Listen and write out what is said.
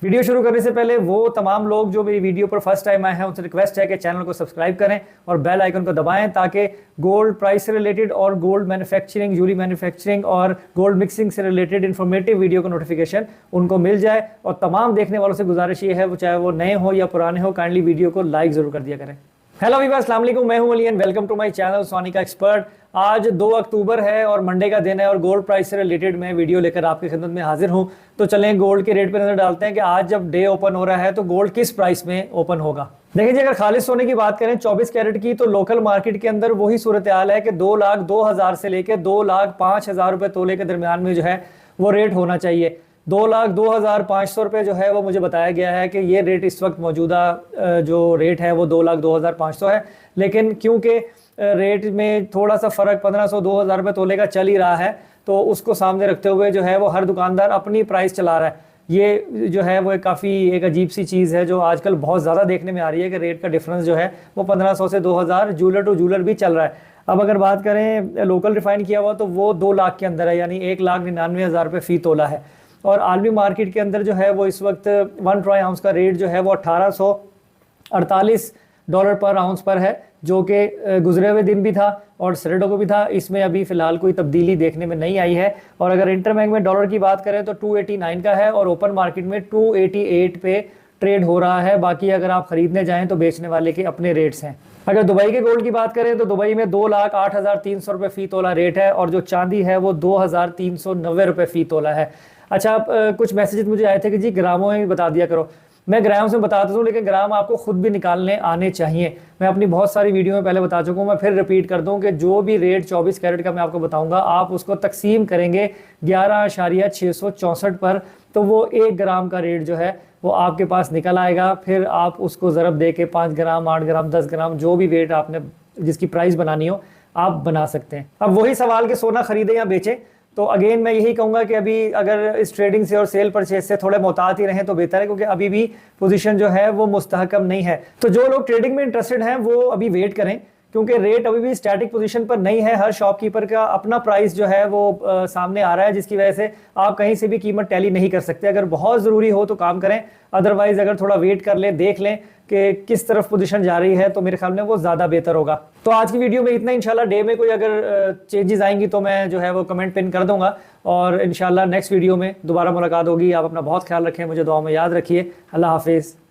Video शुरू करने से पहले वो तमाम लोग जो मेरी वीडियो पर फर्स्ट टाइम आए हैं उनसे रिक्वेस्ट है कि चैनल को सब्सक्राइब करें और बेल आइकन को दबाएं ताकि गोल्ड प्राइस से रिलेटेड और गोल्ड मैन्युफैक्चरिंग, ज्वेलरी मैन्युफैक्चरिंग और गोल्ड मिक्सिंग से रिलेटेड इन्फॉर्मेटिव वीडियो का नोटिफिकेशन उनको मिल जाए। और तमाम देखने वालों से गुजारिश ये है, वो चाहे वो नए हो या पुराने हो, काइंडली वीडियो को लाइक जरूर कर दिया करें। हेलो वीवर, अस्सलाम वालेकुम, मैं हूं Ali and welcome to my channel Sonika expert. आज 2 अक्टूबर है और मंडे का दिन है और गोल्ड प्राइस से रिलेटेड मैं वीडियो लेकर आपकी खिदमत में हाजिर हूं। तो चलें गोल्ड के रेट पे नजर डालते हैं कि आज जब डे ओपन हो रहा है तो गोल्ड किस प्राइस में ओपन होगा। देखिए जी, अगर खालिस सोने की बात करें 24 कैरेट की, तो लोकल मार्केट के अंदर वही सूरत हाल है कि 2,02,000 से लेकर 2,05,000 रुपए तोले के दरमियान में जो है वो रेट होना चाहिए। 2,02,500 रुपये जो है वो मुझे बताया गया है कि ये रेट इस वक्त मौजूदा जो रेट है वो 2,02,500 है। लेकिन क्योंकि रेट में थोड़ा सा फ़र्क 1,500-2,000 रुपये तोले का चल ही रहा है, तो उसको सामने रखते हुए जो है वो हर दुकानदार अपनी प्राइस चला रहा है। ये जो है वो काफ़ी एक अजीब सी चीज़ है जो आजकल बहुत ज़्यादा देखने में आ रही है कि रेट का डिफरेंस जो है वो 1,500 से 2,000 जूलर टू जूलर भी चल रहा है। अब अगर बात करें लोकल रिफाइन किया हुआ तो वो 2 लाख के अंदर है, यानी 1,99,000 रुपये फ़ी तोला है। और आलमी मार्केट के अंदर जो है वो इस वक्त 1 ट्राई आउंस का रेट जो है वो $1,848 पर आउंस पर है, जो कि गुजरे हुए दिन भी था और सैटरडे को भी था। इसमें अभी फ़िलहाल कोई तब्दीली देखने में नहीं आई है। और अगर इंटरबैंक में डॉलर की बात करें तो 289 का है और ओपन मार्केट में 288 पे ट्रेड हो रहा है। बाकी अगर आप ख़रीदने जाएँ तो बेचने वाले के अपने रेट्स हैं। अगर दुबई के गोल्ड की बात करें तो दुबई में 2,08,300 रुपये फ़ी तोला रेट है और जो चांदी है वो 2,390 रुपये फ़ी तोला है। अच्छा, कुछ मैसेजेस मुझे आए थे कि जी ग्रामों में बता दिया करो। मैं ग्राम से बताता हूँ, लेकिन ग्राम आपको खुद भी निकालने आने चाहिए। मैं अपनी बहुत सारी वीडियो में पहले बता चुका हूँ, मैं फिर रिपीट कर दूँ कि जो भी रेट 24 कैरेट का मैं आपको बताऊँगा, आप उसको तकसीम करेंगे 11.664 पर, तो वो 1 ग्राम का रेट जो है वो आपके पास निकल आएगा। फिर आप उसको ज़रब दे के 5 ग्राम, 8 ग्राम, 10 ग्राम, जो भी वेट आपने जिसकी प्राइस बनानी हो आप बना सकते हैं। अब वही सवाल कि सोना खरीदें या बेचें, तो अगेन मैं यही कहूँगा कि अभी अगर इस ट्रेडिंग से और सेल परचेज से थोड़े मोहतात ही रहें तो बेहतर है, क्योंकि अभी भी पोजीशन जो है वो मुस्तहकम नहीं है। तो जो लोग ट्रेडिंग में इंटरेस्टेड हैं वो अभी वेट करें, क्योंकि रेट अभी भी स्टैटिक पोजीशन पर नहीं है। हर शॉपकीपर का अपना प्राइस जो है वो सामने आ रहा है, जिसकी वजह से आप कहीं से भी कीमत टैली नहीं कर सकते। अगर बहुत ज़रूरी हो तो काम करें, अदरवाइज़ अगर थोड़ा वेट कर लें, देख लें कि किस तरफ पोजीशन जा रही है, तो मेरे ख्याल में वो ज़्यादा बेहतर होगा। तो आज की वीडियो में इतना। इंशाल्लाह डे में कोई अगर चेंजेस आएंगी तो मैं जो है वो कमेंट पिन कर दूंगा और इंशाल्लाह नेक्स्ट वीडियो में दोबारा मुलाकात होगी। आप अपना बहुत ख्याल रखें, मुझे दुआ में याद रखिए। अल्लाह हाफिज़।